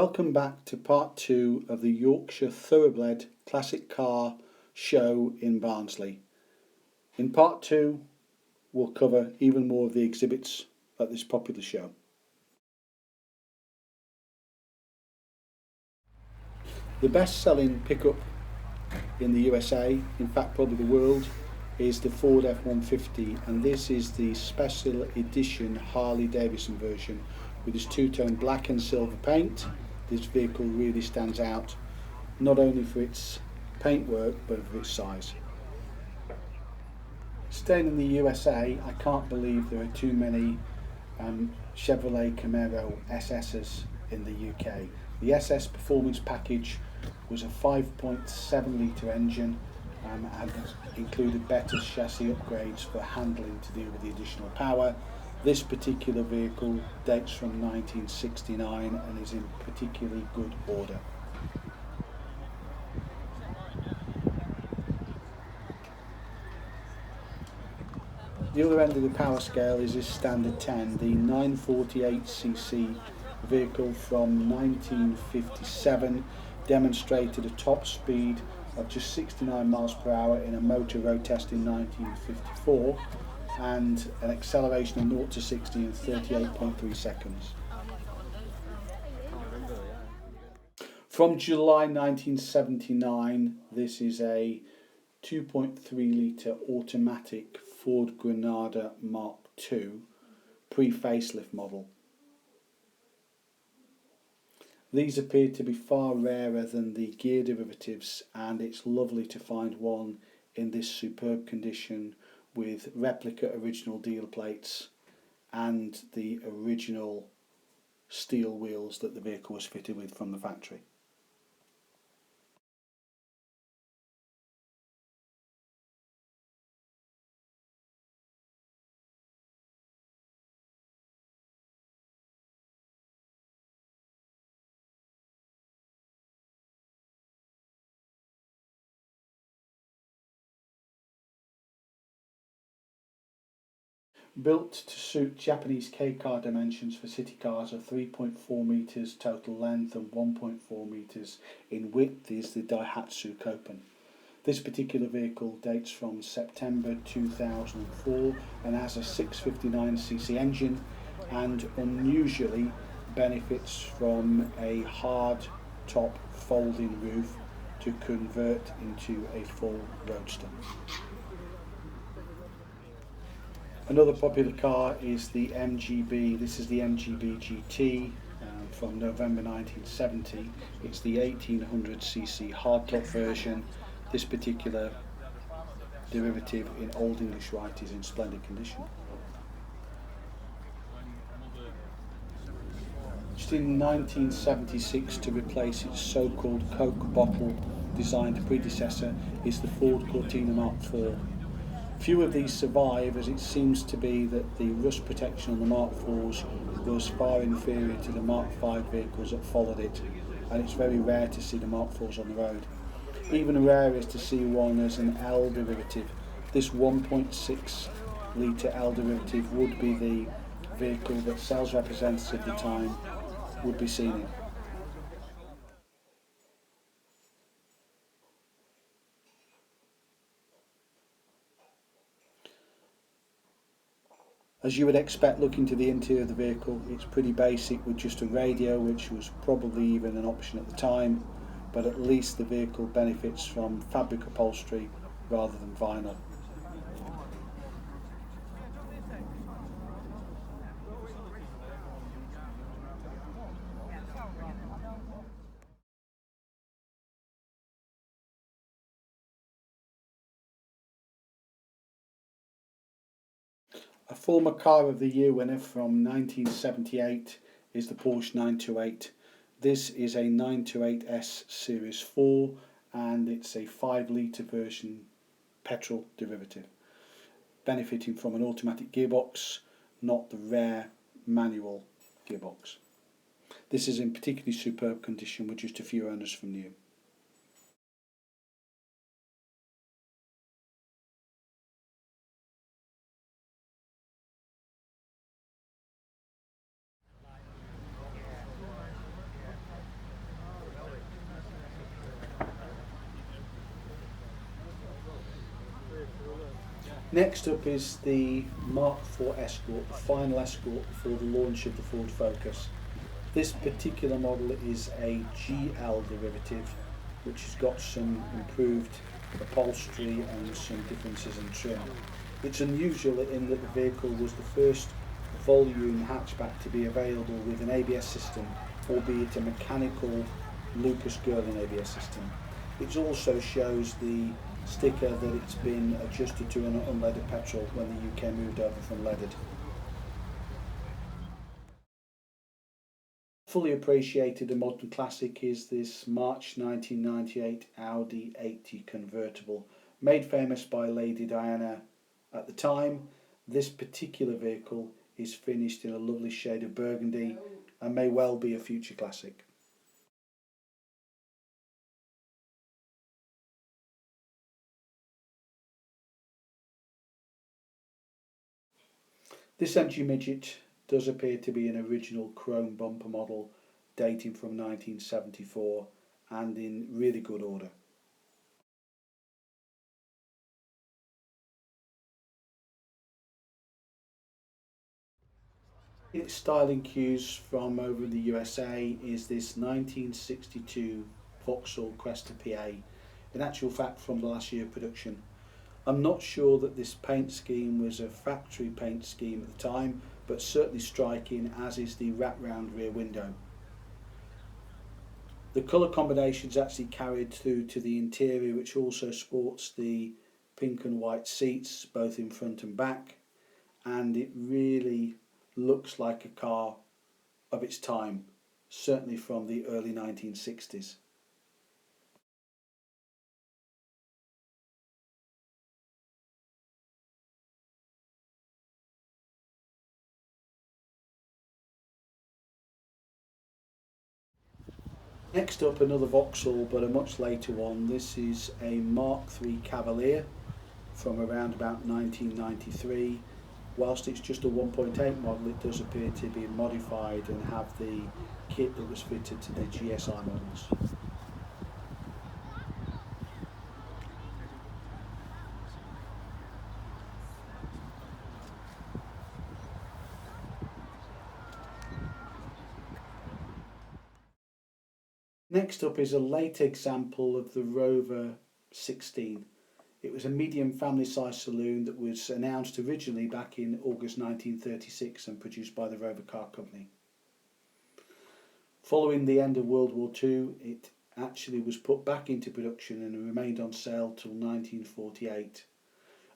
Welcome back to part 2 of the Yorkshire Thoroughbred Classic Car Show in Barnsley. In part 2 we'll cover even more of the exhibits at this popular show. The best-selling pickup in the USA, in fact probably the world, is the Ford F-150, and this is the special edition Harley Davidson version with its two-tone black and silver paint. This vehicle really stands out not only for its paintwork but for its size. Staying in the USA, I can't believe there are too many Chevrolet Camaro SS's in the UK. The SS Performance Package was a 5.7 litre engine and included better chassis upgrades for handling to deal with the additional power. This particular vehicle dates from 1969 and is in particularly good order. The other end of the power scale is this Standard 10, the 948cc vehicle from 1957, demonstrated a top speed of just 69 miles per hour in a motor road test in 1954 and an acceleration of 0 to 60 in 38.3 seconds. From July 1979, this is a 2.3 litre automatic Ford Granada Mark II pre-facelift model. These appear to be far rarer than the gear derivatives, and it's lovely to find one in this superb condition with replica original dealer plates and the original steel wheels that the vehicle was fitted with from the factory. Built to suit Japanese K-car dimensions for city cars of 3.4 metres total length and 1.4 metres in width is the Daihatsu Copen. This particular vehicle dates from September 2004 and has a 659cc engine and unusually benefits from a hard top folding roof to convert into a full roadster. Another popular car is the MGB. This is the MGB GT from November 1970. It's the 1800cc hardtop version. This particular derivative in Old English Right is in splendid condition. Just in 1976, to replace its so-called Coke bottle designed predecessor, is the Ford Cortina Mark IV. Few of these survive, as it seems to be that the rust protection on the Mark IVs was far inferior to the Mark V vehicles that followed it, and it's very rare to see the Mark IVs on the road. Even rarer is to see one as an L derivative. This 1.6 litre L derivative would be the vehicle that sales representatives at the time would be seen in. As you would expect, looking to the interior of the vehicle, it's pretty basic with just a radio, which was probably even an option at the time, but at least the vehicle benefits from fabric upholstery rather than vinyl. A former Car of the Year winner from 1978 is the Porsche 928. This is a 928S Series 4 and it's a 5 litre version petrol derivative, benefiting from an automatic gearbox, not the rare manual gearbox. This is in particularly superb condition with just a few owners from new. Next up is the Mark IV Escort, the final Escort before the launch of the Ford Focus. This particular model is a GL derivative, which has got some improved upholstery and some differences in trim. It's unusual in that the vehicle was the first volume hatchback to be available with an ABS system, albeit a mechanical Lucas Girling ABS system. It also shows the sticker that it's been adjusted to an unleaded petrol when the UK moved over from leaded. Fully appreciated a modern classic is this March 1998 Audi 80 Convertible, made famous by Lady Diana at the time. This particular vehicle is finished in a lovely shade of burgundy and may well be a future classic. This MG Midget does appear to be an original chrome bumper model dating from 1974 and in really good order. Its styling cues from over in the USA is this 1962 Vauxhall Cresta PA, in actual fact from the last year of production. I'm not sure that this paint scheme was a factory paint scheme at the time, but certainly striking, as is the wrap-round rear window. The colour combination is actually carried through to the interior, which also sports the pink and white seats both in front and back, and it really looks like a car of its time, certainly from the early 1960s. Next up, another Vauxhall, but a much later one. This is a Mark III Cavalier from around about 1993. Whilst it's just a 1.8 model, it does appear to be modified and have the kit that was fitted to the GSI models. Next up is a late example of the Rover 16. It was a medium family size saloon that was announced originally back in August 1936 and produced by the Rover Car Company. Following the end of World War II, it actually was put back into production and remained on sale till 1948.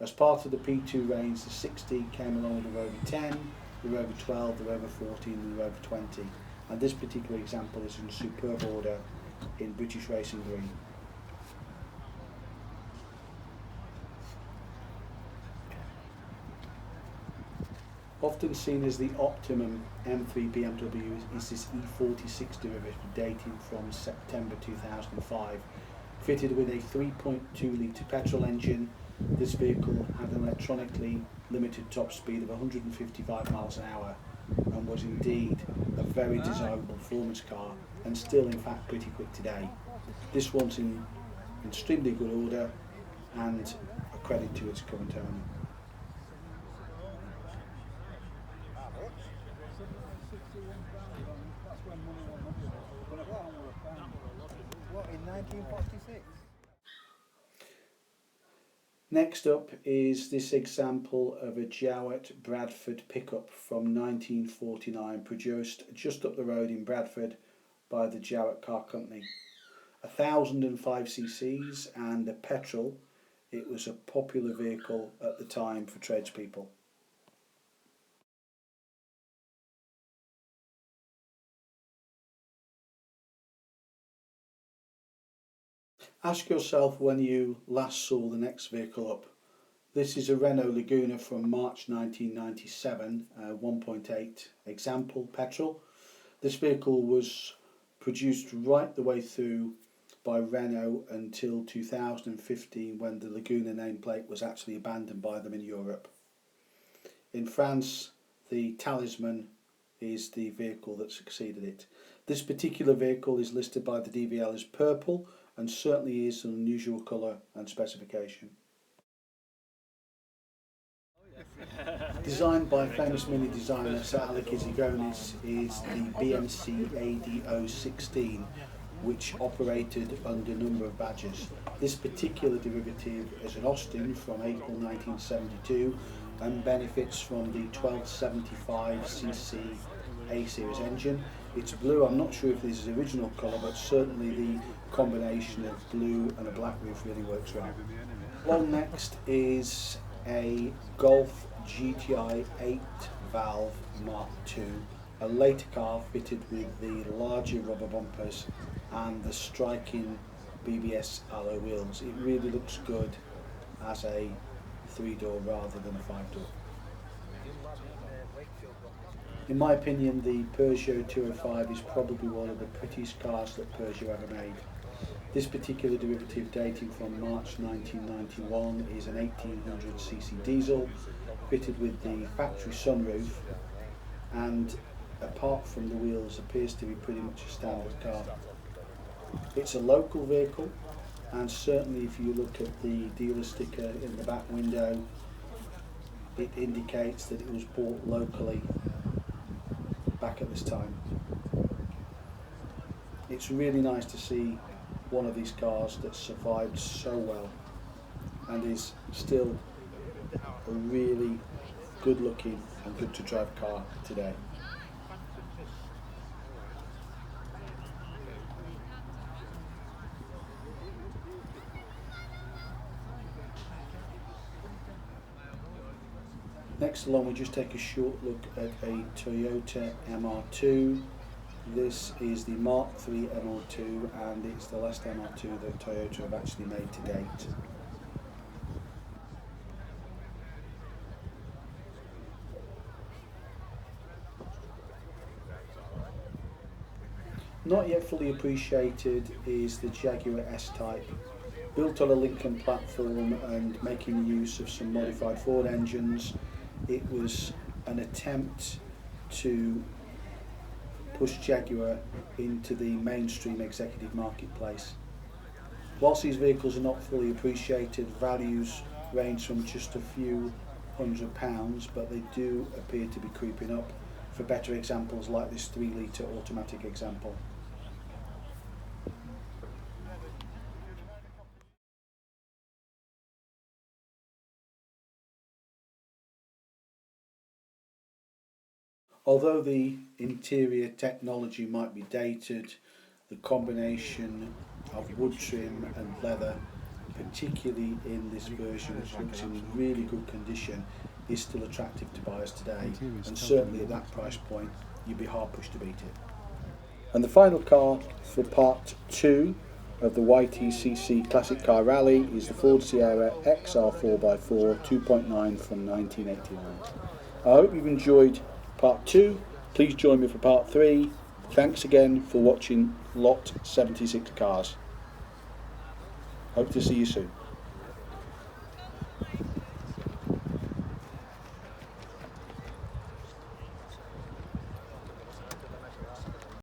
As part of the P2 range, the 60 came along with the Rover 10, the Rover 12, the Rover 14 and the Rover 20. And this particular example is in superb order in British Racing Green. Often seen as the optimum M3 BMW is this E46 derivative dating from September 2005. Fitted with a 3.2 litre petrol engine, this vehicle had an electronically limited top speed of 155 miles an hour and was indeed a very desirable performance car, and still in fact pretty quick today. This one's in extremely good order and a credit to its current owner. What, in 1946? Next up is this example of a Jowett Bradford pickup from 1949, produced just up the road in Bradford by the Jowett Car Company. 1005 cc's and a petrol, it was a popular vehicle at the time for tradespeople. Ask yourself when you last saw the next vehicle up. This is a Renault Laguna from March 1997, 1.8 example petrol. This vehicle was produced right the way through by Renault until 2015, when the Laguna nameplate was actually abandoned by them in Europe. In France, the Talisman is the vehicle that succeeded it. This particular vehicle is listed by the DVL as purple, and certainly is an unusual colour and specification. Designed by famous mini designer Sir Alec Izigonis, is the BMC AD016, which operated under a number of badges. This particular derivative is an Austin from April 1972 and benefits from the 1275cc A-series engine. It's blue. I'm not sure if this is original colour, but certainly the combination of blue and a black roof really works well. Along next is a Golf GTI 8 valve Mark II, a later car fitted with the larger rubber bumpers and the striking BBS alloy wheels. It really looks good as a 3-door rather than a 5-door. In my opinion, the Peugeot 205 is probably one of the prettiest cars that Peugeot ever made. This particular derivative, dating from March 1991, is an 1800cc diesel fitted with the factory sunroof, and apart from the wheels appears to be pretty much a standard car. It's a local vehicle, and certainly if you look at the dealer sticker in the back window, it indicates that it was bought locally back at this time. It's really nice to see one of these cars that survived so well and is still a really good looking and good to drive car today. Next along, we just take a short look at a Toyota MR2. This is the Mark III MR2, and it's the last MR2 that Toyota have actually made to date. Not yet fully appreciated is the Jaguar S-Type. Built on a Lincoln platform and making use of some modified Ford engines, it was an attempt to push Jaguar into the mainstream executive marketplace. Whilst these vehicles are not fully appreciated, values range from just a few £100s, but they do appear to be creeping up, for better examples like this 3-litre automatic example. Although the interior technology might be dated, the combination of wood trim and leather, particularly in this version which looks in really good condition, is still attractive to buyers today, and certainly at that price point you'd be hard pushed to beat it. And the final car for part 2 of the YTCC Classic Car Rally is the Ford Sierra XR 4x4 2.9 from 1989. I hope you've enjoyed part 2. Please join me for part 3. Thanks again for watching Lot 76 Cars. Hope to see you soon.